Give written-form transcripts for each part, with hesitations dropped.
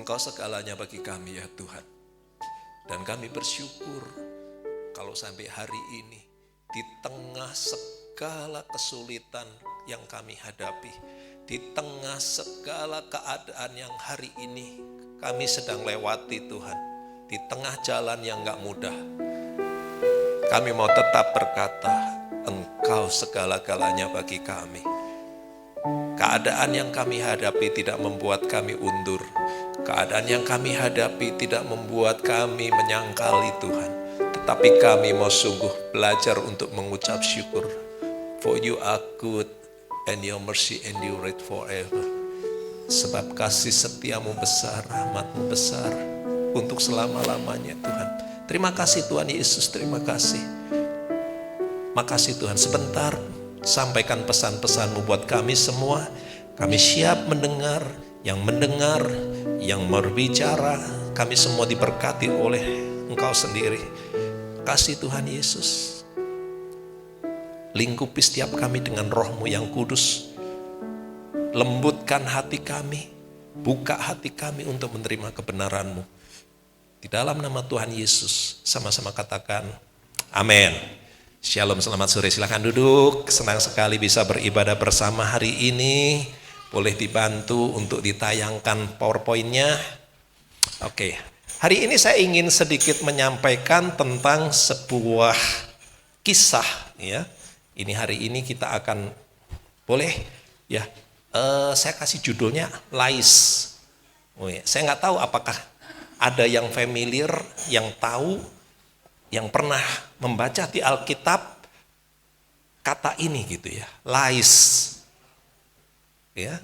Engkau segalanya bagi kami ya Tuhan. Dan kami bersyukur kalau sampai hari ini di tengah segala kesulitan yang kami hadapi, di tengah segala keadaan yang hari ini kami sedang lewati Tuhan, di tengah jalan yang gak mudah, kami mau tetap berkata, Engkau segala-galanya bagi kami. Keadaan yang kami hadapi tidak membuat kami undur. Keadaan yang kami hadapi tidak membuat kami menyangkali Tuhan. Tetapi kami mau sungguh belajar untuk mengucap syukur. For you are good and your mercy endureth forever. Sebab kasih setiamu besar, rahmatmu besar untuk selama-lamanya Tuhan. Terima kasih Tuhan Yesus, terima kasih. Makasih Tuhan, sebentar sampaikan pesan-pesanmu buat kami semua. Kami siap mendengar, yang berbicara, kami semua diberkati oleh Engkau sendiri. Kasih Tuhan Yesus, lingkupi setiap kami dengan roh-Mu yang kudus. Lembutkan hati kami, buka hati kami untuk menerima kebenaran-Mu. Di dalam nama Tuhan Yesus, sama-sama katakan, amin. Shalom, selamat sore, silakan duduk. Senang sekali bisa beribadah bersama hari ini. Boleh dibantu untuk ditayangkan PowerPoint-nya. Oke, hari ini saya ingin sedikit menyampaikan tentang sebuah kisah. Ya, ini hari ini kita akan boleh ya. Saya kasih judulnya Lais. Saya nggak tahu apakah ada yang familiar, yang tahu, yang pernah membaca di Alkitab kata ini gitu ya, Lais. Ya.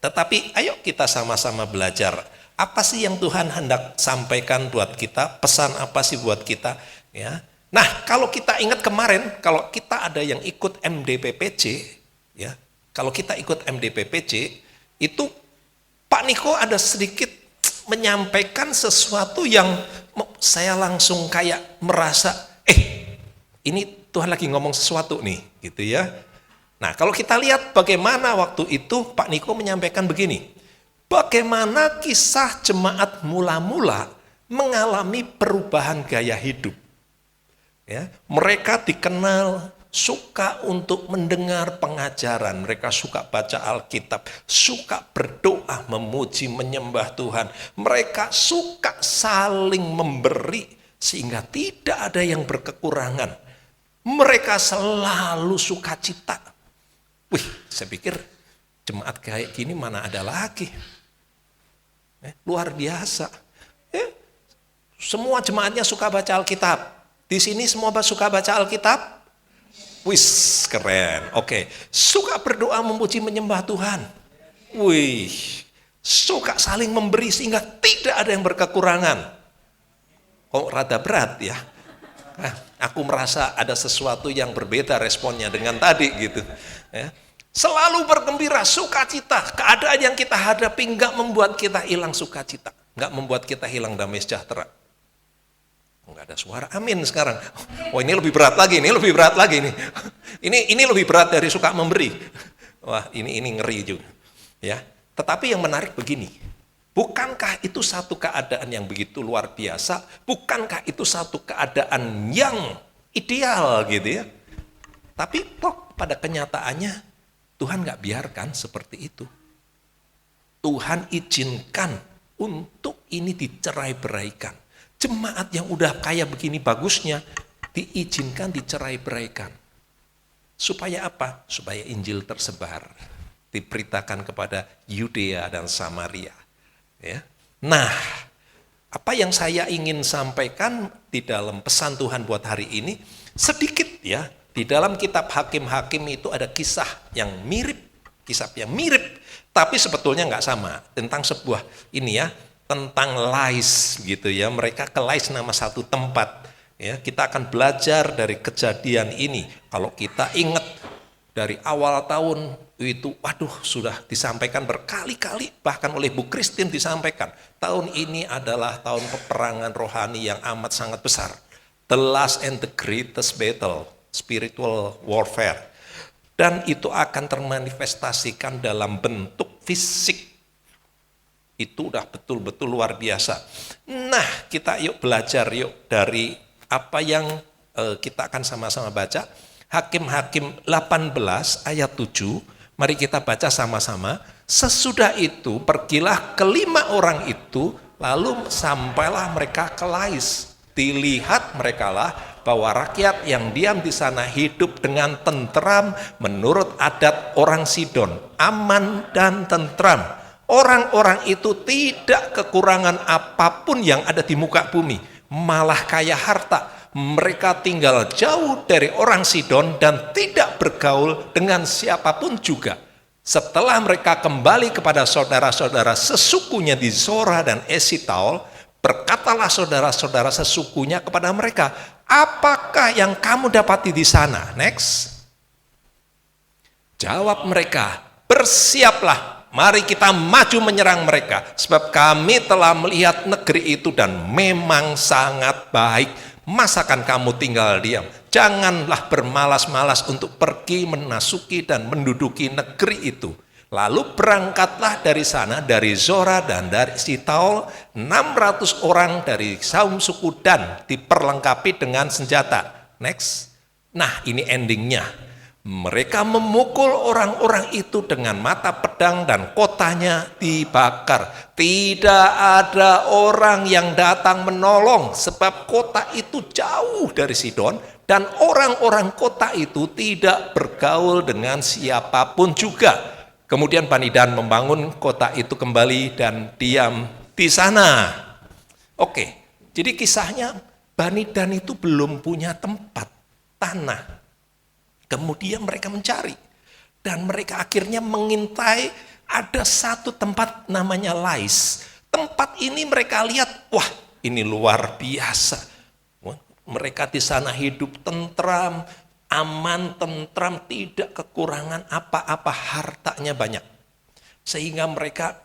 Tetapi ayo kita sama-sama belajar. Apa sih yang Tuhan hendak sampaikan buat kita? Pesan apa sih buat kita? Ya. Nah, kalau kita ingat kemarin, kalau kita ada yang ikut MDPPC, ya, kalau kita ikut MDPPC, itu Pak Niko ada sedikit menyampaikan sesuatu yang saya langsung kayak merasa, ini Tuhan lagi ngomong sesuatu nih, gitu ya. Nah, kalau kita lihat bagaimana waktu itu Pak Niko menyampaikan begini, bagaimana kisah jemaat mula-mula mengalami perubahan gaya hidup. Ya, mereka dikenal suka untuk mendengar pengajaran, mereka suka baca Alkitab, suka berdoa, memuji, menyembah Tuhan. Mereka suka saling memberi sehingga tidak ada yang berkekurangan. Mereka selalu sukacita. Wih, saya pikir jemaat kayak gini mana ada lagi. Luar biasa. Semua jemaatnya suka baca Alkitab. Di sini semua suka baca Alkitab. Wis, keren. Oke, suka berdoa, memuji, menyembah Tuhan. Wih, suka saling memberi sehingga tidak ada yang berkekurangan. Kok rada berat ya? Aku merasa ada sesuatu yang berbeda responnya dengan tadi gitu. Ya. Selalu bergembira, sukacita. Keadaan yang kita hadapi enggak membuat kita hilang sukacita, enggak membuat kita hilang damai sejahtera. Enggak ada suara amin sekarang. Oh, ini lebih berat lagi, ini lebih berat lagi nih. Ini lebih berat dari suka memberi. Wah, ini ngeri juga. Ya. Tetapi yang menarik begini. Bukankah itu satu keadaan yang begitu luar biasa? Bukankah itu satu keadaan yang ideal gitu ya? Tapi toh pada kenyataannya Tuhan gak biarkan seperti itu. Tuhan izinkan untuk ini dicerai-beraikan. Jemaat yang udah kayak begini bagusnya diizinkan dicerai-beraikan. Supaya apa? Supaya Injil tersebar. Diberitakan kepada Yudea dan Samaria. Ya. Nah, apa yang saya ingin sampaikan di dalam pesan Tuhan buat hari ini, sedikit ya, di dalam kitab Hakim-Hakim itu ada kisah yang mirip, tapi sebetulnya nggak sama, tentang sebuah ini ya, tentang Lais gitu ya, mereka ke Lais nama satu tempat. Ya, kita akan belajar dari kejadian ini. Kalau kita ingat dari awal tahun itu, waduh, sudah disampaikan berkali-kali, bahkan oleh Bu Christine disampaikan. Tahun ini adalah tahun peperangan rohani yang amat sangat besar. The last and the greatest battle, spiritual warfare. Dan itu akan termanifestasikan dalam bentuk fisik. Itu udah betul-betul luar biasa. Nah, kita yuk belajar yuk dari apa yang kita akan sama-sama baca. Hakim-Hakim 18 ayat 7. Mari kita baca sama-sama. Sesudah itu pergilah kelima orang itu, lalu sampailah mereka ke Lais. Dilihat merekalah bahwa rakyat yang diam di sana hidup dengan tentram menurut adat orang Sidon, aman dan tentram. Orang-orang itu tidak kekurangan apapun yang ada di muka bumi, malah kaya harta. Mereka tinggal jauh dari orang Sidon dan tidak bergaul dengan siapapun juga. Setelah mereka kembali kepada saudara-saudara sesukunya di Zora dan Esitaol, berkatalah saudara-saudara sesukunya kepada mereka, apakah yang kamu dapati di sana? Next. Jawab mereka, bersiaplah. Mari kita maju menyerang mereka, sebab kami telah melihat negeri itu dan memang sangat baik. Masakan kamu tinggal diam? Janganlah bermalas-malas untuk pergi menasuki dan menduduki negeri itu. Lalu berangkatlah dari sana, dari Zora dan dari Sitaol, 600 orang dari saum suku Dan diperlengkapi dengan senjata. Next. Nah, ini endingnya. Mereka memukul orang-orang itu dengan mata pedang dan kotanya dibakar. Tidak ada orang yang datang menolong sebab kota itu jauh dari Sidon dan orang-orang kota itu tidak bergaul dengan siapapun juga. Kemudian Bani Dan membangun kota itu kembali dan diam di sana. Oke, jadi kisahnya Bani Dan itu belum punya tempat, tanah. Kemudian mereka mencari dan mereka akhirnya mengintai ada satu tempat namanya Lais. Tempat ini mereka lihat, wah ini luar biasa. Mereka di sana hidup tentram, aman, tentram, tidak kekurangan apa-apa, hartanya banyak. Sehingga mereka,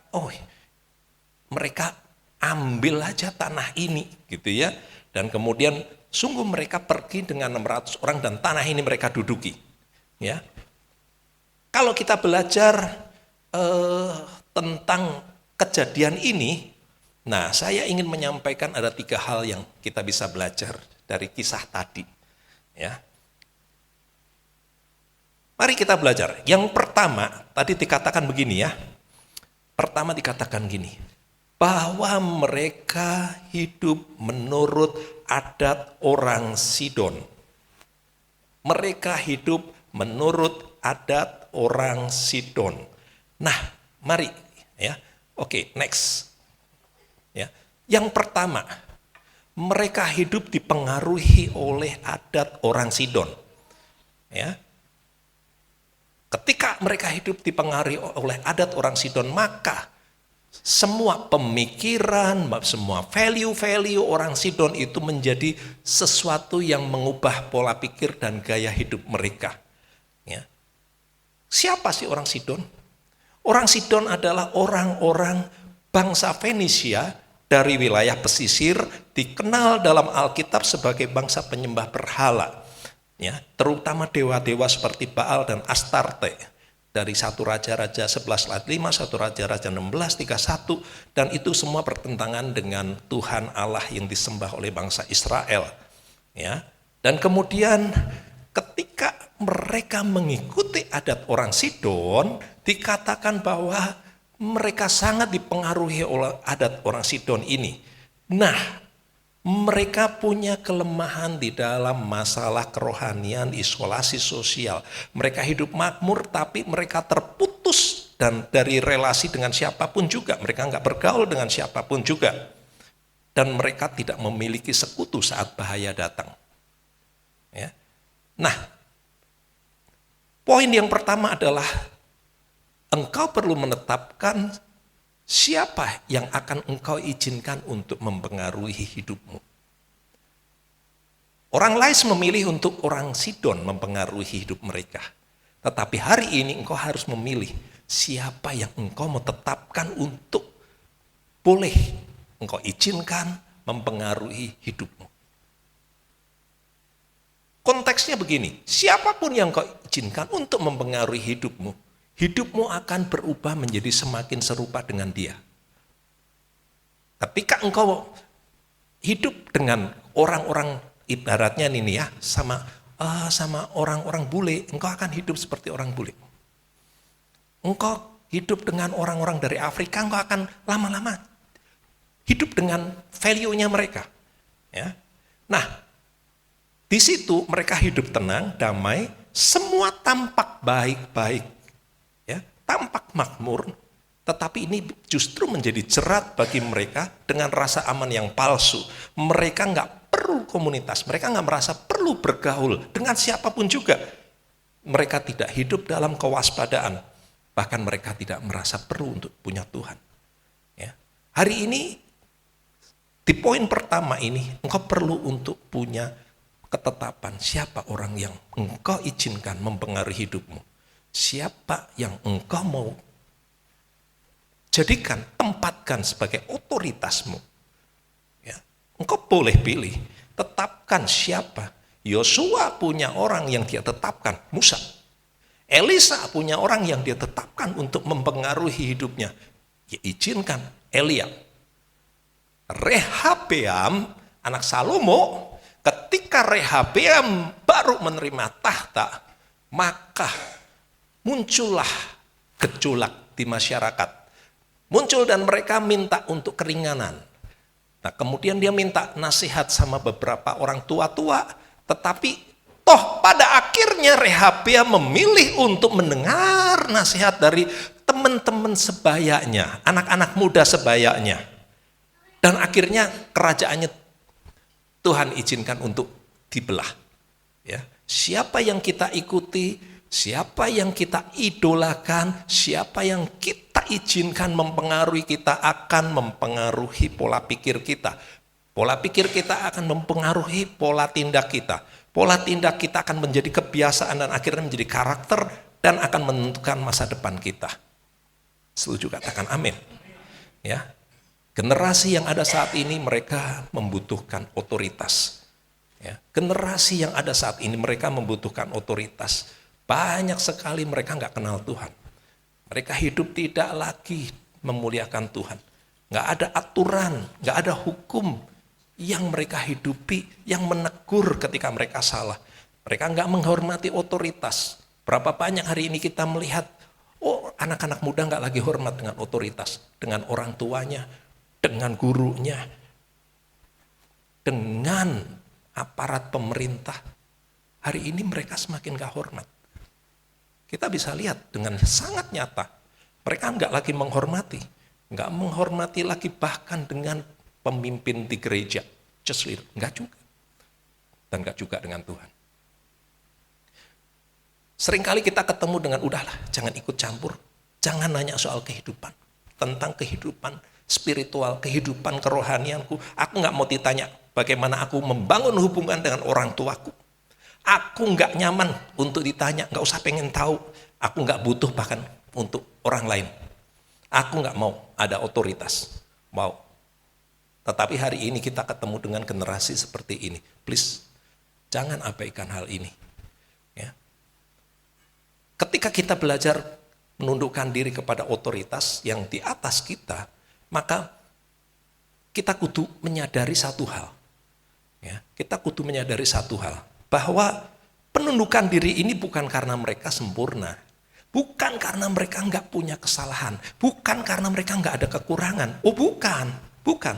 mereka ambil aja tanah ini gitu ya. Dan kemudian sungguh mereka pergi dengan 600 orang dan tanah ini mereka duduki. Ya, kalau kita belajar tentang kejadian ini, nah saya ingin menyampaikan ada 3 hal yang kita bisa belajar dari kisah tadi. Ya, mari kita belajar. Yang pertama tadi dikatakan begini ya. Pertama dikatakan gini, bahwa mereka hidup menurut adat orang Sidon. Mereka hidup menurut adat orang Sidon. Nah, mari ya. Oke, next. Ya. Yang pertama, mereka hidup dipengaruhi oleh adat orang Sidon. Ya. Ketika mereka hidup dipengaruhi oleh adat orang Sidon, maka semua pemikiran, semua value-value orang Sidon itu menjadi sesuatu yang mengubah pola pikir dan gaya hidup mereka. Ya. Siapa sih orang Sidon? Orang Sidon adalah orang-orang bangsa Fenisia dari wilayah pesisir, dikenal dalam Alkitab sebagai bangsa penyembah berhala. Ya, terutama dewa-dewa seperti Baal dan Astarte. Dari 1 Raja-Raja 11 ayat 5, 1 Raja-Raja 16, 31, dan itu semua bertentangan dengan Tuhan Allah yang disembah oleh bangsa Israel. Ya. Dan kemudian ketika mereka mengikuti adat orang Sidon, dikatakan bahwa mereka sangat dipengaruhi oleh adat orang Sidon ini. Nah, mereka punya kelemahan di dalam masalah kerohanian, isolasi sosial. Mereka hidup makmur tapi mereka terputus dan dari relasi dengan siapapun juga. Mereka nggak bergaul dengan siapapun juga. Dan mereka tidak memiliki sekutu saat bahaya datang. Ya. Nah, poin yang pertama adalah engkau perlu menetapkan siapa yang akan engkau izinkan untuk mempengaruhi hidupmu. Orang Lais memilih untuk orang Sidon mempengaruhi hidup mereka. Tetapi hari ini engkau harus memilih siapa yang engkau mau tetapkan untuk boleh engkau izinkan mempengaruhi hidupmu. Konteksnya begini, siapapun yang engkau izinkan untuk mempengaruhi hidupmu, hidupmu akan berubah menjadi semakin serupa dengan dia. Ketika engkau hidup dengan orang-orang ibaratnya ini ya, sama orang-orang bule, engkau akan hidup seperti orang bule. Engkau hidup dengan orang-orang dari Afrika, engkau akan lama-lama hidup dengan value-nya mereka. Ya. Nah, di situ mereka hidup tenang, damai, semua tampak baik-baik, ya, tampak makmur, tetapi ini justru menjadi jerat bagi mereka dengan rasa aman yang palsu. Mereka nggak perlu komunitas, mereka nggak merasa perlu bergaul dengan siapapun juga. Mereka tidak hidup dalam kewaspadaan, bahkan mereka tidak merasa perlu untuk punya Tuhan. Ya. Hari ini, di poin pertama ini, engkau perlu untuk punya ketetapan siapa orang yang engkau izinkan mempengaruhi hidupmu. Siapa yang engkau mau jadikan, tempatkan sebagai otoritasmu. Ya. Engkau boleh pilih, tetapkan siapa. Yosua punya orang yang dia tetapkan, Musa. Elisa punya orang yang dia tetapkan untuk mempengaruhi hidupnya. Ya, izinkan Elia. Rehabeam, anak Salomo, ketika Rehabeam baru menerima tahta, maka muncullah gejolak di masyarakat. Muncul dan mereka minta untuk keringanan. Nah, kemudian dia minta nasihat sama beberapa orang tua-tua, tetapi toh pada akhirnya Rehabeam memilih untuk mendengar nasihat dari teman-teman sebayanya, anak-anak muda sebayanya. Dan akhirnya kerajaannya Tuhan izinkan untuk dibelah. Ya. Siapa yang kita ikuti, siapa yang kita idolakan, siapa yang kita izinkan mempengaruhi kita akan mempengaruhi pola pikir kita. Pola pikir kita akan mempengaruhi pola tindak kita. Pola tindak kita akan menjadi kebiasaan dan akhirnya menjadi karakter dan akan menentukan masa depan kita. Setuju, katakan amin. Ya. Generasi yang ada saat ini mereka membutuhkan otoritas. Ya. Generasi yang ada saat ini mereka membutuhkan otoritas. Banyak sekali mereka nggak kenal Tuhan. Mereka hidup tidak lagi memuliakan Tuhan. Nggak ada aturan, nggak ada hukum yang mereka hidupi, yang menegur ketika mereka salah. Mereka nggak menghormati otoritas. Berapa banyak hari ini kita melihat, oh anak-anak muda nggak lagi hormat dengan otoritas, dengan orang tuanya, dengan gurunya, dengan aparat pemerintah. Hari ini mereka semakin gak hormat. Kita bisa lihat dengan sangat nyata. Mereka nggak lagi menghormati. Nggak menghormati lagi bahkan dengan pemimpin di gereja. Just leader. Nggak juga. Dan nggak juga dengan Tuhan. Seringkali kita ketemu dengan udahlah, jangan ikut campur. Jangan nanya soal kehidupan. Tentang kehidupan spiritual, kehidupan kerohanianku. Aku nggak mau ditanya bagaimana aku membangun hubungan dengan orang tuaku. Aku nggak nyaman untuk ditanya, nggak usah pengen tahu. Aku nggak butuh bahkan untuk orang lain. Aku nggak mau ada otoritas. Mau. Tetapi hari ini kita ketemu dengan generasi seperti ini. Please, jangan abaikan hal ini. Ya. Ketika kita belajar menundukkan diri kepada otoritas yang di atas kita, maka kita kudu menyadari satu hal. Ya, kita kudu menyadari satu hal. Bahwa penundukan diri ini bukan karena mereka sempurna. Bukan karena mereka nggak punya kesalahan. Bukan karena mereka nggak ada kekurangan. Oh bukan. Bukan.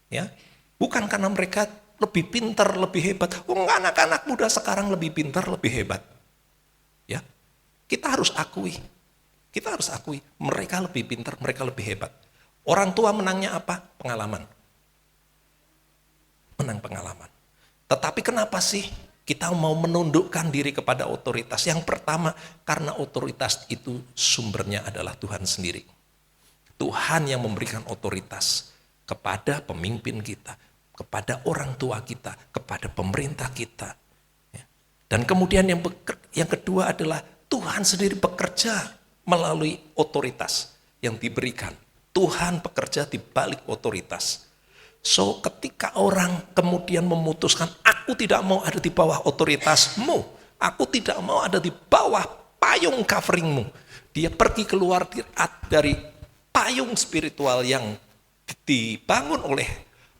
Ya, bukan karena mereka lebih pintar, lebih hebat. Oh anak-anak muda sekarang lebih pintar, lebih hebat. Ya, kita harus akui. Kita harus akui. Mereka lebih pintar, mereka lebih hebat. Orang tua menangnya apa? Pengalaman. Menang pengalaman. Tetapi kenapa sih kita mau menundukkan diri kepada otoritas? Yang pertama, karena otoritas itu sumbernya adalah Tuhan sendiri. Tuhan yang memberikan otoritas kepada pemimpin kita, kepada orang tua kita, kepada pemerintah kita. Dan kemudian yang kedua adalah Tuhan sendiri bekerja melalui otoritas yang diberikan. Tuhan bekerja di balik otoritas. So ketika orang kemudian memutuskan, aku tidak mau ada di bawah otoritasmu, aku tidak mau ada di bawah payung coveringmu. Dia pergi keluar dari payung spiritual yang dibangun oleh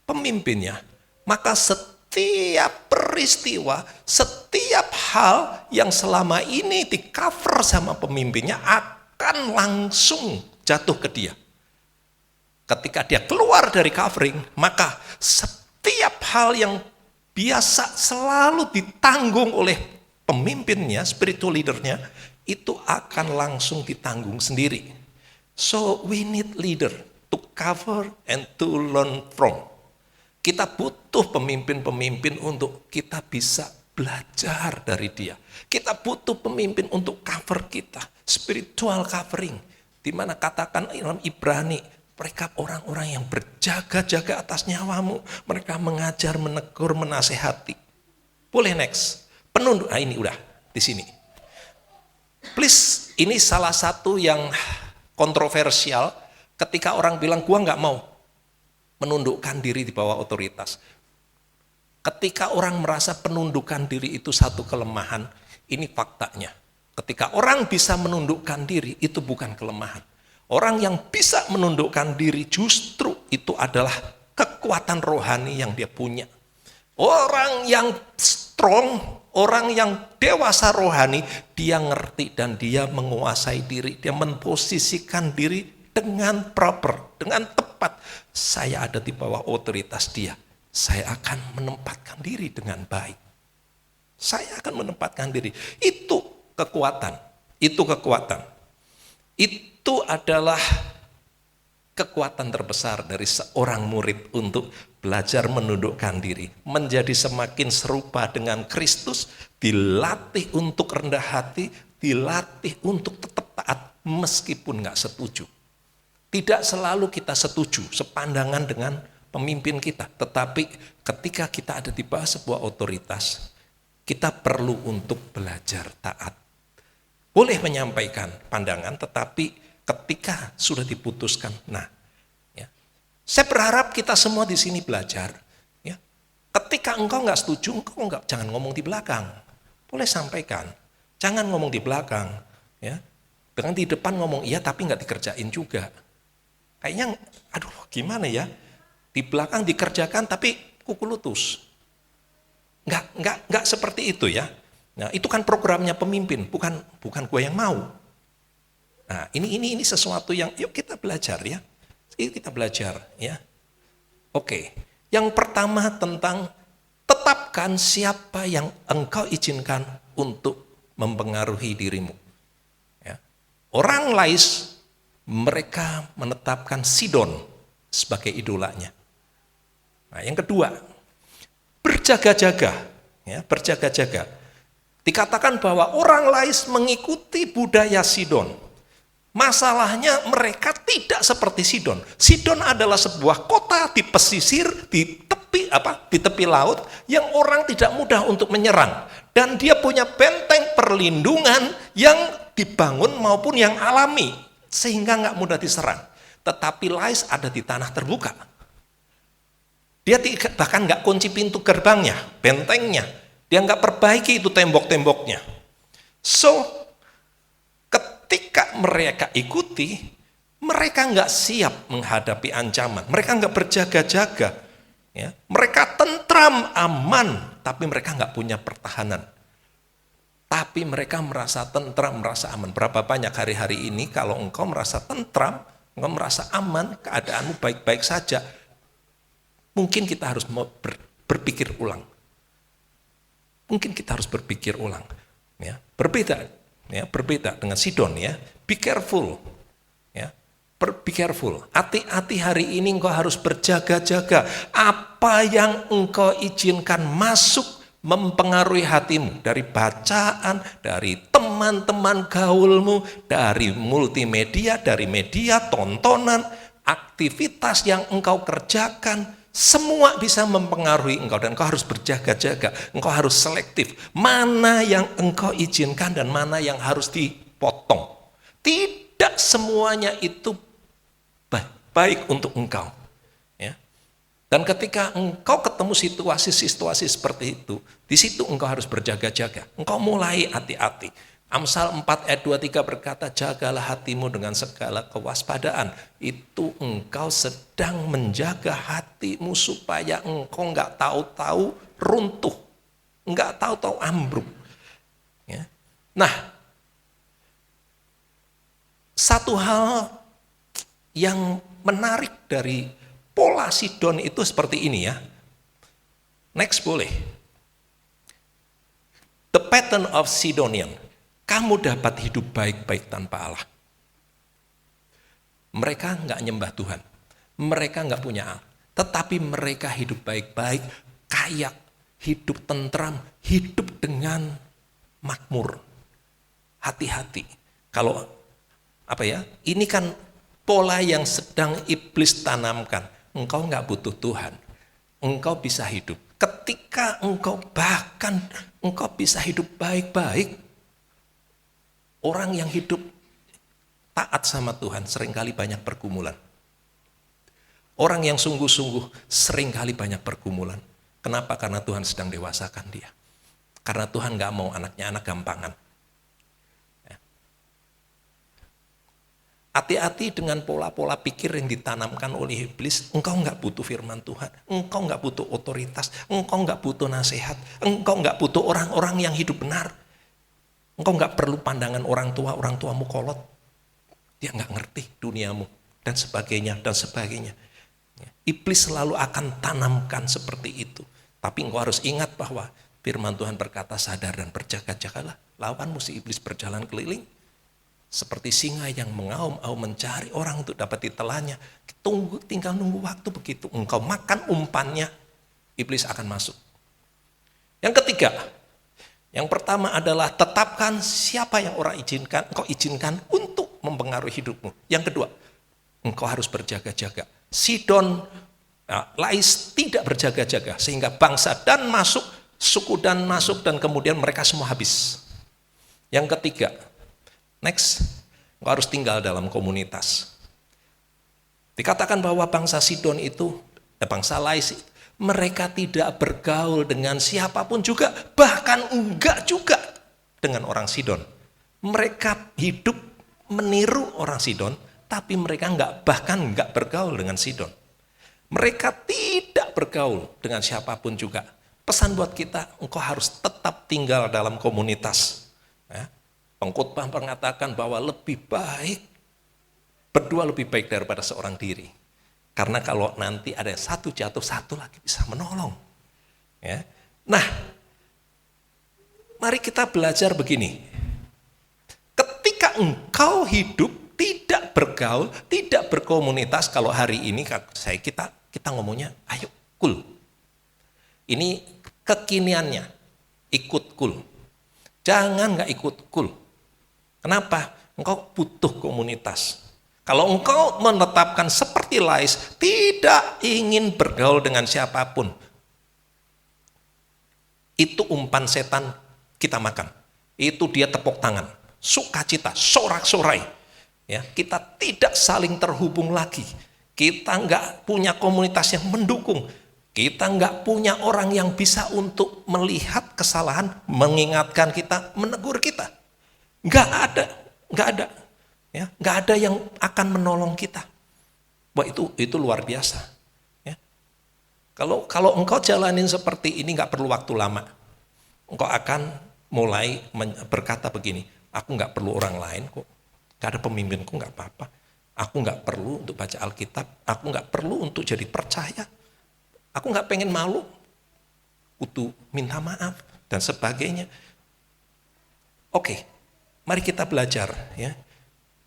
pemimpinnya, maka setiap peristiwa, setiap hal yang selama ini di-cover sama pemimpinnya akan langsung jatuh ke dia. Ketika dia keluar dari covering, maka setiap hal yang biasa selalu ditanggung oleh pemimpinnya, spiritual leadernya, itu akan langsung ditanggung sendiri. So we need leader to cover and to learn from. Kita butuh pemimpin-pemimpin untuk kita bisa belajar dari dia. Kita butuh pemimpin untuk cover kita, spiritual covering. Di mana katakan dalam Ibrani, mereka orang-orang yang berjaga-jaga atas nyawamu. Mereka mengajar, menegur, menasehati. Boleh next. Penunduk, ini udah di sini. Please, ini salah satu yang kontroversial ketika orang bilang, gua nggak mau menundukkan diri di bawah otoritas. Ketika orang merasa penundukan diri itu satu kelemahan, ini faktanya. Ketika orang bisa menundukkan diri, itu bukan kelemahan. Orang yang bisa menundukkan diri justru itu adalah kekuatan rohani yang dia punya. Orang yang strong, orang yang dewasa rohani, dia ngerti dan dia menguasai diri. Dia memposisikan diri dengan proper, dengan tepat. Saya ada di bawah otoritas dia. Saya akan menempatkan diri dengan baik. Saya akan menempatkan diri. Itu kekuatan. Itu kekuatan. Itu adalah kekuatan terbesar dari seorang murid untuk belajar menundukkan diri, menjadi semakin serupa dengan Kristus, dilatih untuk rendah hati, dilatih untuk tetap taat meskipun nggak setuju. Tidak selalu kita setuju, sepandangan dengan pemimpin kita, tetapi ketika kita ada di bawah sebuah otoritas, kita perlu untuk belajar taat. Boleh menyampaikan pandangan, tetapi ketika sudah diputuskan, saya berharap kita semua di sini belajar. Ya, ketika engkau nggak setuju, engkau jangan ngomong di belakang. Boleh sampaikan, jangan ngomong di belakang. Ya, dengan di depan ngomong iya, tapi nggak dikerjain juga. Kayaknya, aduh gimana ya? Di belakang dikerjakan, tapi kuku lutus. Nggak seperti itu ya. Nah, itu kan programnya pemimpin, bukan gue yang mau. Nah, ini sesuatu yang yuk kita belajar ya. Yuk kita belajar ya. Oke. Yang pertama tentang tetapkan siapa yang engkau izinkan untuk mempengaruhi dirimu. Ya. Orang Lais mereka menetapkan Sidon sebagai idolanya. Nah, yang kedua, berjaga-jaga, ya, berjaga-jaga. Dikatakan bahwa orang Lais mengikuti budaya Sidon. Masalahnya mereka tidak seperti Sidon. Sidon adalah sebuah kota di pesisir, di tepi laut yang orang tidak mudah untuk menyerang. Dan dia punya benteng perlindungan yang dibangun maupun yang alami sehingga nggak mudah diserang. Tetapi Lais ada di tanah terbuka. Dia bahkan nggak kunci pintu gerbangnya, bentengnya. Dia nggak perbaiki itu tembok-temboknya. So, ketika mereka ikuti, mereka nggak siap menghadapi ancaman. Mereka nggak berjaga-jaga. Ya. Mereka tentram, aman, tapi mereka nggak punya pertahanan. Tapi mereka merasa tentram, merasa aman. Berapa banyak hari-hari ini kalau engkau merasa tentram, engkau merasa aman, keadaanmu baik-baik saja, mungkin kita harus berpikir ulang. Mungkin kita harus berpikir ulang. Ya, berbeda dengan Sidon ya. Be careful. Ya. Be careful. Hati-hati hari ini engkau harus berjaga-jaga. Apa yang engkau izinkan masuk mempengaruhi hatimu dari bacaan, dari teman-teman gaulmu, dari multimedia, dari media, tontonan, aktivitas yang engkau kerjakan. Semua bisa mempengaruhi engkau dan engkau harus berjaga-jaga, engkau harus selektif. Mana yang engkau izinkan dan mana yang harus dipotong. Tidak semuanya itu baik untuk engkau. Ya. Dan ketika engkau ketemu situasi-situasi seperti itu, di situ engkau harus berjaga-jaga. Engkau mulai hati-hati. Amsal 4 ayat 23 berkata, jagalah hatimu dengan segala kewaspadaan. Itu engkau sedang menjaga hatimu supaya engkau nggak tahu-tahu runtuh, nggak tahu-tahu ambruk. Ya. Nah, satu hal yang menarik dari pola Sidon itu seperti ini ya. Next boleh. The pattern of Sidonian. Kamu dapat hidup baik-baik tanpa Allah. Mereka nggak nyembah Tuhan. Mereka nggak punya Allah. Tetapi mereka hidup baik-baik, kaya, hidup tentram, hidup dengan makmur. Hati-hati. Kalau ini kan pola yang sedang iblis tanamkan. Engkau nggak butuh Tuhan. Engkau bisa hidup. Ketika engkau bisa hidup baik-baik, orang yang hidup taat sama Tuhan seringkali banyak pergumulan. Orang yang sungguh-sungguh seringkali banyak pergumulan. Kenapa? Karena Tuhan sedang dewasakan dia. Karena Tuhan gak mau anaknya anak gampangan. Hati-hati dengan pola-pola pikir yang ditanamkan oleh iblis. Engkau gak butuh firman Tuhan. Engkau gak butuh otoritas. Engkau gak butuh nasihat. Engkau gak butuh orang-orang yang hidup benar. Engkau nggak perlu pandangan orang tuamu kolot. Dia nggak ngerti duniamu, dan sebagainya, dan sebagainya. Iblis selalu akan tanamkan seperti itu. Tapi engkau harus ingat bahwa firman Tuhan berkata, sadar dan berjaga-jagalah. Lawanmu si iblis berjalan keliling. Seperti singa yang mengaum-aum mencari orang untuk dapat ditelannya. Tinggal nunggu waktu begitu. Engkau makan umpannya, iblis akan masuk. Yang ketiga, yang pertama adalah tetapkan siapa yang engkau izinkan untuk mempengaruhi hidupmu. Yang kedua, engkau harus berjaga-jaga. Sidon, Lais tidak berjaga-jaga sehingga bangsa Dan masuk, suku Dan masuk, dan kemudian mereka semua habis. Yang ketiga, next, engkau harus tinggal dalam komunitas. Dikatakan bahwa bangsa Sidon itu, bangsa Lais itu, mereka tidak bergaul dengan siapapun juga, bahkan enggak juga dengan orang Sidon. Mereka hidup meniru orang Sidon, tapi mereka bahkan enggak bergaul dengan Sidon. Mereka tidak bergaul dengan siapapun juga. Pesan buat kita, engkau harus tetap tinggal dalam komunitas. Ya. Pengkhotbah mengatakan bahwa lebih baik, berdua lebih baik daripada seorang diri. Karena kalau nanti ada satu jatuh, satu lagi bisa menolong. Ya. Nah, mari kita belajar begini. Ketika engkau hidup tidak bergaul, tidak berkomunitas, kalau hari ini kita ngomongnya, ayo cool. Ini kekiniannya, ikut cool. Jangan nggak ikut cool. Kenapa? Engkau butuh komunitas. Kalau engkau menetapkan seperti Lais, tidak ingin bergaul dengan siapapun, itu umpan setan kita makan. Itu dia tepuk tangan, sukacita, sorak-sorai. Ya, kita tidak saling terhubung lagi. Kita nggak punya komunitas yang mendukung. Kita nggak punya orang yang bisa untuk melihat kesalahan, mengingatkan kita, menegur kita. Nggak ada. Ya, nggak ada yang akan menolong kita. Wah, itu luar biasa. Ya. Kalau engkau jalanin seperti ini nggak perlu waktu lama. Engkau akan mulai berkata begini, aku nggak perlu orang lain kok. Nggak ada pemimpinku, nggak apa-apa. Aku nggak perlu untuk baca Alkitab. Aku nggak perlu untuk jadi percaya. Aku nggak pengen malu. Kudu minta maaf dan sebagainya. Oke, mari kita belajar ya.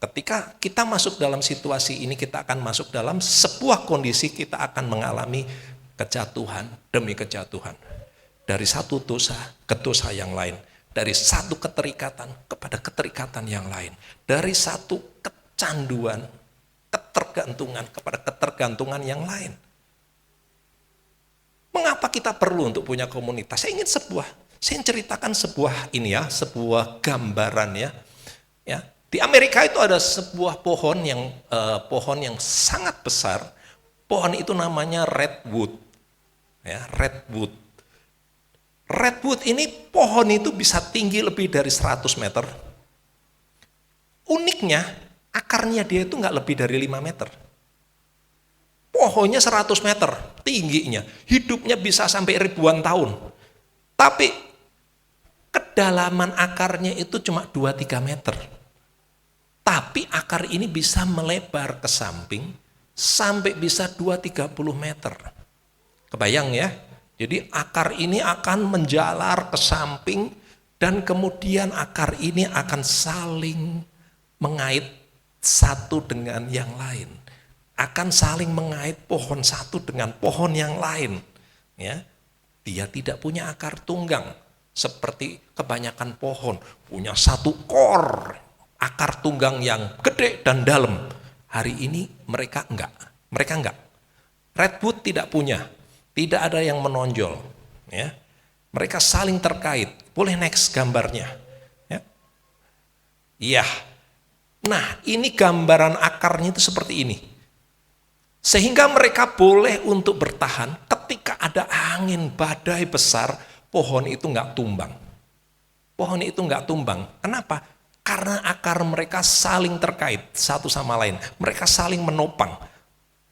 Ketika kita masuk dalam situasi ini, kita akan masuk dalam sebuah kondisi, kita akan mengalami kejatuhan demi kejatuhan. Dari satu dosa ke dosa yang lain. Dari satu keterikatan kepada keterikatan yang lain. Dari satu kecanduan, ketergantungan kepada ketergantungan yang lain. Mengapa kita perlu untuk punya komunitas? Saya ingin ceritakan sebuah gambaran ya. Di Amerika itu ada sebuah pohon yang sangat besar. Pohon itu namanya redwood. Ya, redwood. Redwood ini pohon itu bisa tinggi lebih dari 100 meter. Uniknya, akarnya dia itu nggak lebih dari 5 meter. Pohonnya 100 meter tingginya. Hidupnya bisa sampai ribuan tahun. Tapi kedalaman akarnya itu cuma 2-3 meter. Tapi akar ini bisa melebar ke samping sampai bisa 2-30 meter. Kebayang ya? Jadi akar ini akan menjalar ke samping dan kemudian akar ini akan saling mengait satu dengan yang lain. Akan saling mengait pohon satu dengan pohon yang lain. Ya, dia tidak punya akar tunggang seperti kebanyakan pohon punya satu kor, akar tunggang yang gede dan dalam. Hari ini mereka enggak. Redwood tidak punya, tidak ada yang menonjol. Ya, mereka saling terkait. Boleh next gambarnya. Ya. Iya. Nah, ini gambaran akarnya itu seperti ini. Sehingga mereka boleh untuk bertahan ketika ada angin badai besar, pohon itu enggak tumbang. Pohon itu enggak tumbang. Kenapa? Karena akar mereka saling terkait satu sama lain. Mereka saling menopang.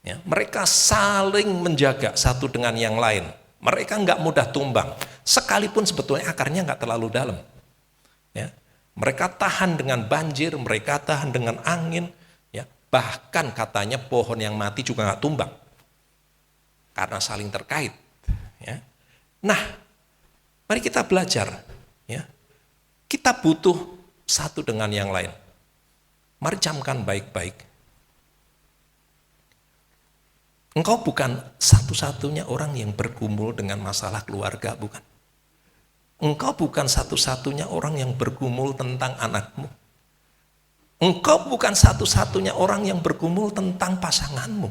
Ya, mereka saling menjaga satu dengan yang lain. Mereka enggak mudah tumbang. Sekalipun sebetulnya akarnya enggak terlalu dalam. Ya, mereka tahan dengan banjir, mereka tahan dengan angin. Ya, bahkan katanya pohon yang mati juga enggak tumbang. Karena saling terkait. Ya. Nah, mari kita belajar. Ya. Kita butuh satu dengan yang lain. Mari camkan baik-baik. Engkau bukan satu-satunya orang yang bergumul dengan masalah keluarga, bukan. Engkau bukan satu-satunya orang yang bergumul tentang anakmu. Engkau bukan satu-satunya orang yang bergumul tentang pasanganmu.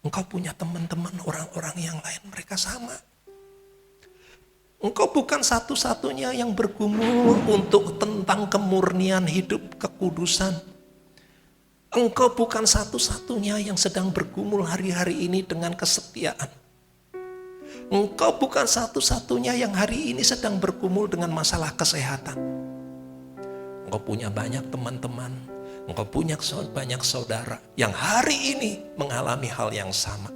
Engkau punya teman-teman orang-orang yang lain, mereka sama. Engkau bukan satu-satunya yang bergumul untuk tentang kemurnian hidup, kekudusan. Engkau bukan satu-satunya yang sedang bergumul hari-hari ini dengan kesetiaan. Engkau bukan satu-satunya yang hari ini sedang bergumul dengan masalah kesehatan. Engkau punya banyak teman-teman, engkau punya banyak saudara yang hari ini mengalami hal yang sama.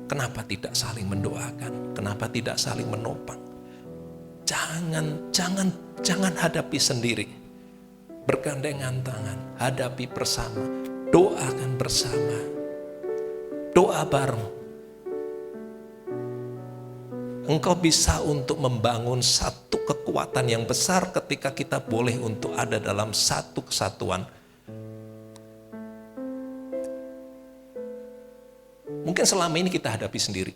Kenapa tidak saling mendoakan? Kenapa tidak saling menopang? Jangan hadapi sendiri. Bergandengan tangan, hadapi bersama, doakan bersama. Doa bareng. Engkau bisa untuk membangun satu kekuatan yang besar ketika kita boleh untuk ada dalam satu kesatuan. Mungkin selama ini kita hadapi sendiri.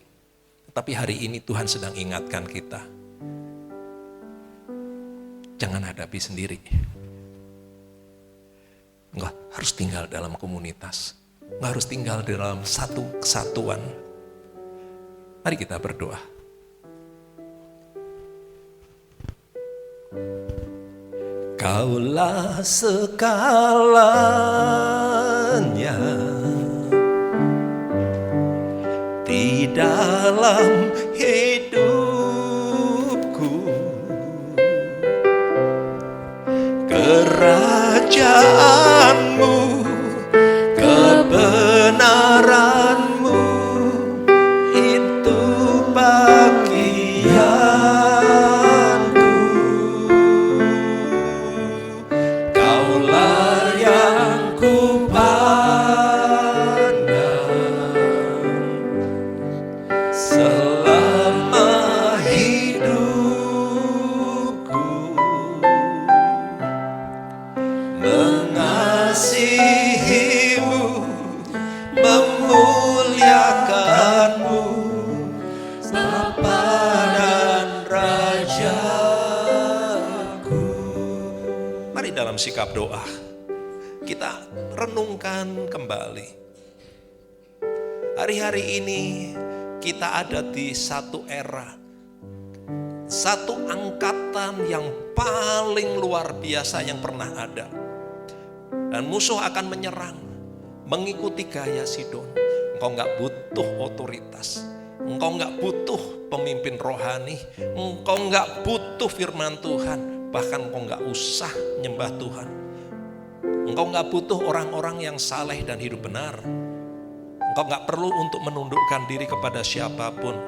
Tetapi hari ini Tuhan sedang ingatkan kita. Jangan hadapi sendiri. Enggak harus tinggal dalam komunitas. Enggak harus tinggal di dalam satu kesatuan. Mari kita berdoa. Kaulah segalanya di dalam hidupku, kerajaanmu, kebenaranmu, itu bagianku. Kaulah yang selama hidupku, mengasihimu, memuliakanmu, Bapa dan Rajaku. Mari dalam sikap doa kita renungkan kembali. Hari-hari ini kita ada di satu era, satu angkatan yang paling luar biasa yang pernah ada. Dan musuh akan menyerang, mengikuti gaya Sidon. Engkau gak butuh otoritas, engkau gak butuh pemimpin rohani, engkau gak butuh firman Tuhan. Bahkan engkau gak usah nyembah Tuhan. Engkau gak butuh orang-orang yang saleh dan hidup benar. Engkau gak perlu untuk menundukkan diri kepada siapapun.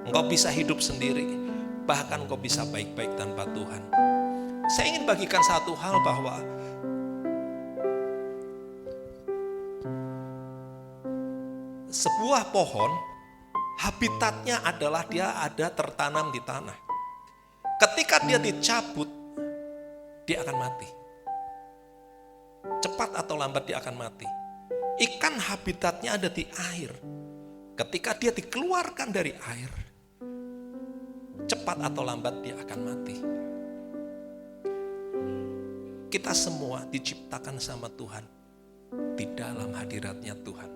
Engkau bisa hidup sendiri. Bahkan engkau bisa baik-baik tanpa Tuhan. Saya ingin bagikan satu hal bahwa sebuah pohon, habitatnya adalah dia ada tertanam di tanah. Ketika dia dicabut, dia akan mati. Cepat atau lambat dia akan mati. Ikan habitatnya ada di air. Ketika dia dikeluarkan dari air, cepat atau lambat dia akan mati. Kita semua diciptakan sama Tuhan di dalam hadiratnya Tuhan.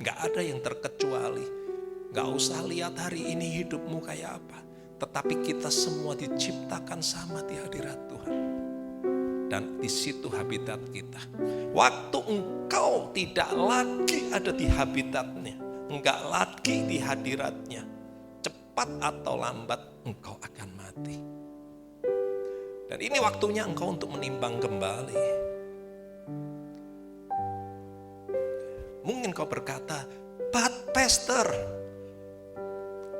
Gak ada yang terkecuali. Gak usah lihat hari ini hidupmu kayak apa. Tetapi kita semua diciptakan sama di hadirat Tuhan. Dan di situ habitat kita. Waktu engkau tidak lagi ada di habitatnya, enggak lagi di hadiratnya, cepat atau lambat engkau akan mati. Dan ini waktunya engkau untuk menimbang kembali. Mungkin kau berkata, "But Pastor,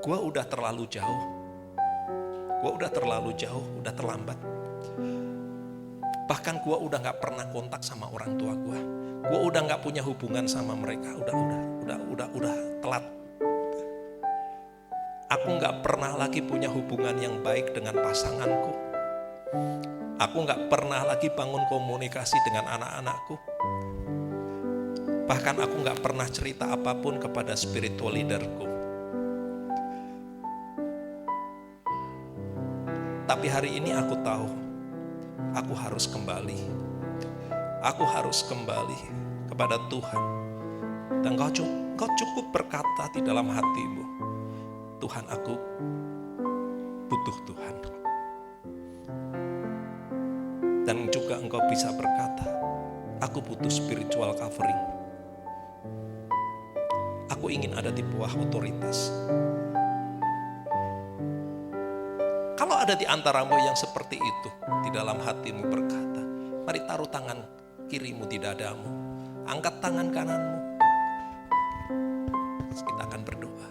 gua udah terlalu jauh. Gua udah terlalu jauh, udah terlambat. Bahkan gue udah gak pernah kontak sama orang tua gue. Gue udah gak punya hubungan sama mereka. Udah telat. Aku gak pernah lagi punya hubungan yang baik dengan pasanganku. Aku gak pernah lagi bangun komunikasi dengan anak-anakku. Bahkan aku gak pernah cerita apapun kepada spiritual leaderku. Tapi hari ini aku tahu, aku harus kembali. Aku harus kembali kepada Tuhan. Dan kau cukup berkata di dalam hatimu, Tuhan, aku butuh Tuhan. Dan juga engkau bisa berkata, aku butuh spiritual covering. Aku ingin ada di bawah otoritas. Kalau ada di antaramu yang seperti itu, di dalam hatimu berkata, mari taruh tangan kirimu di dadamu, angkat tangan kananmu. Kita akan berdoa.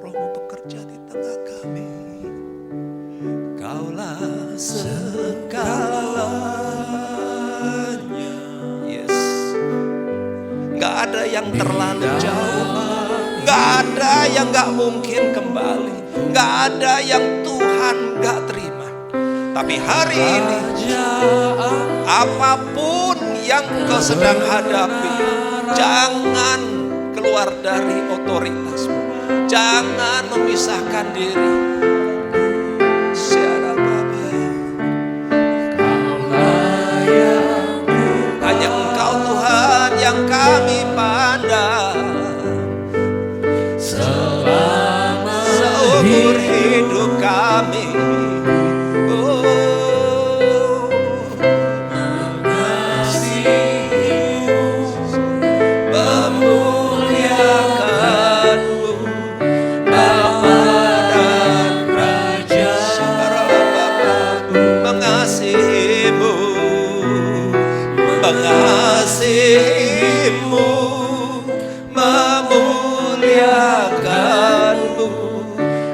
Rohmu bekerja di tengah kami. Kaulah segalanya. Yes. Gak ada yang terlalu jauh. Gak ada yang gak mungkin kembali. Gak ada yang Tuhan gak terima. Tapi hari ini, apapun yang kau sedang hadapi, jangan keluar dari otoritasmu. Jangan memisahkan diri. Hanya Engkau Tuhan yang kami pandang. Seumur hidup kami. Mengasihimu, memuliakanmu,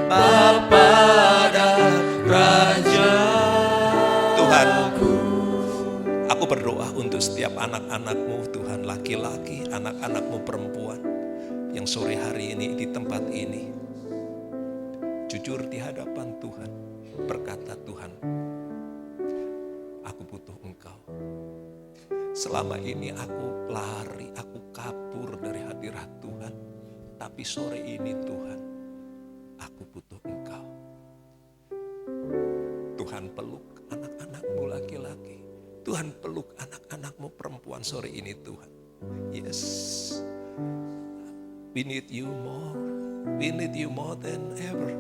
Bapa dan Raja. Tuhan, aku berdoa untuk setiap anak-anakmu Tuhan, laki-laki, anak-anakmu perempuan, yang sore hari ini di tempat ini, jujur di hadapan Tuhan, berkata, Tuhan, aku butuh Engkau. Selama ini aku lari, aku kabur dari hadirat Tuhan. Tapi sore ini Tuhan, aku butuh Engkau. Tuhan peluk anak-anakmu laki-laki. Tuhan peluk anak-anakmu perempuan sore ini Tuhan. Yes. We need you more. We need you more than ever.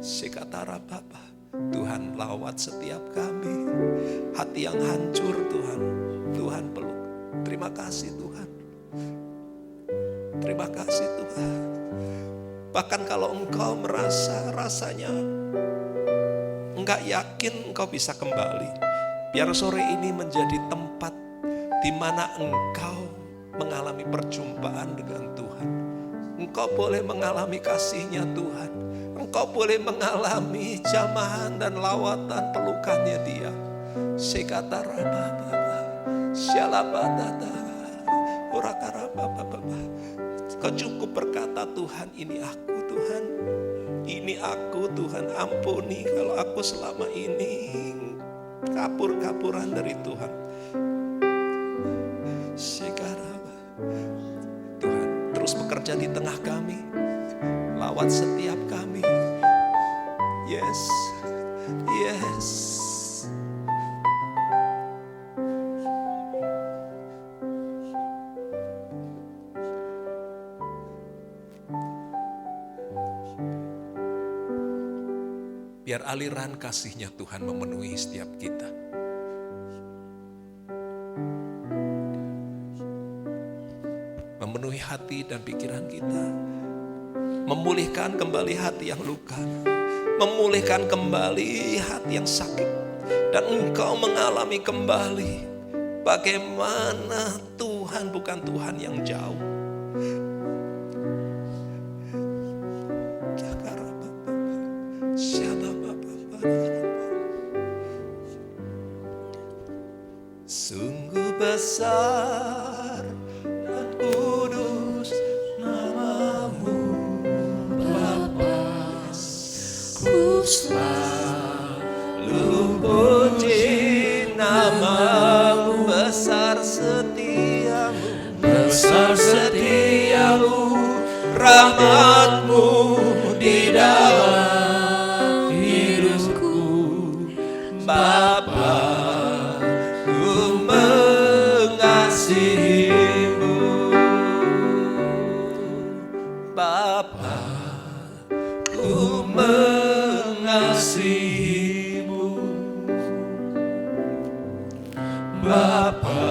Sikatara Bapa. Tuhan lawat setiap kami. Hati yang hancur Tuhan. Tuhan peluk. Terima kasih Tuhan. Terima kasih Tuhan. Bahkan kalau engkau rasanya enggak yakin engkau bisa kembali, biar sore ini menjadi tempat di mana engkau mengalami perjumpaan dengan Tuhan. Engkau boleh mengalami kasih-Nya Tuhan. Engkau boleh mengalami jamahan dan lawatan pelukannya Dia. Sekatarababa, syalabadada, urakarababa. Kau cukup berkata, Tuhan, ini aku Tuhan. Ini aku Tuhan, ampuni kalau aku selama ini kabur-kaburan dari Tuhan. Tuhan terus bekerja di tengah kami, lawat setiap kami. Yes, yes. Biar aliran kasih-Nya Tuhan memenuhi setiap kita. Memenuhi hati dan pikiran kita. Memulihkan kembali hati yang luka. Memulihkan kembali hati yang sakit. Dan engkau mengalami kembali bagaimana Tuhan bukan Tuhan yang jauh. Sungguh besar dan kudus nama-Mu Bapa, ku selalu puji nama-Mu. Besar setiamu, rahmat-Mu di dalam hidupku. Bapa, Bapa, ku mengasihi-Mu. Bapa,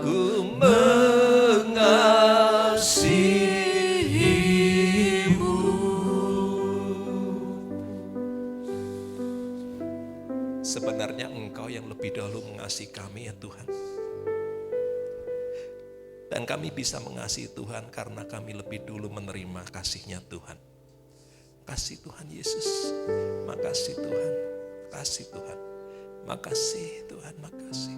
ku mengasihi-Mu. Sebenarnya Engkau yang lebih dahulu mengasihi kami ya Tuhan. Dan kami bisa mengasihi Tuhan karena kami lebih dulu menerima kasih-Nya Tuhan. Kasih Tuhan Yesus. Makasih Tuhan. Kasih Tuhan. Makasih Tuhan. Makasih.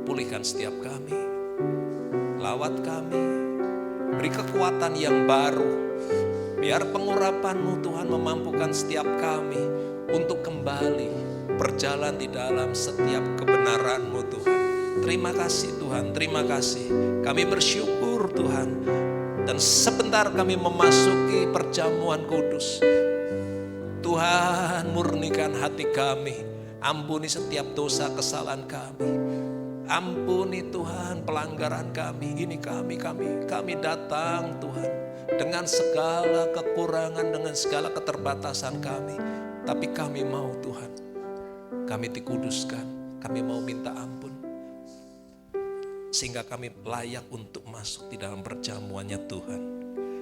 Pulihkan setiap kami. Lawat kami. Beri kekuatan yang baru. Biar pengurapan-Mu Tuhan memampukan setiap kami untuk kembali berjalan di dalam setiap kebenaran-Mu Tuhan. Terima kasih Tuhan, terima kasih. Kami bersyukur Tuhan. Dan sebentar kami memasuki perjamuan kudus. Tuhan murnikan hati kami. Ampuni setiap dosa kesalahan kami. Ampuni Tuhan pelanggaran kami. Ini kami datang Tuhan. Dengan segala kekurangan, dengan segala keterbatasan kami. Tapi kami mau Tuhan. Kami dikuduskan, kami mau minta ampun. Sehingga kami layak untuk masuk di dalam perjamuannya Tuhan.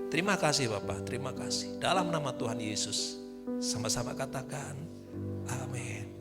Terima kasih Bapak, terima kasih. Dalam nama Tuhan Yesus, sama-sama katakan, amin.